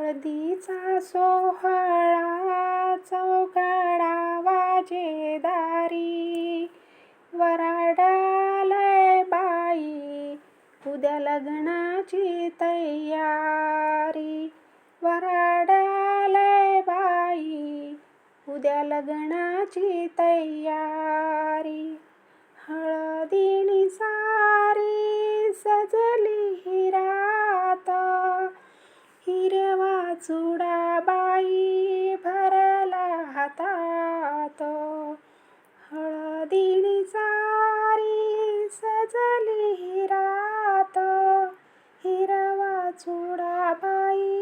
हळदीचा सोहळा चौघडा वाजे दारी, वराडालय बाई उद्या लग्नाची तयारी. वराडालय बाई उद्या लग्नाची तयारी. हळदीनी सारी सजली हिरात, हिरवा चुडा बाई भरला हातात. हळदीनी सारी सजली हिरात, हिरवा चुडा बाई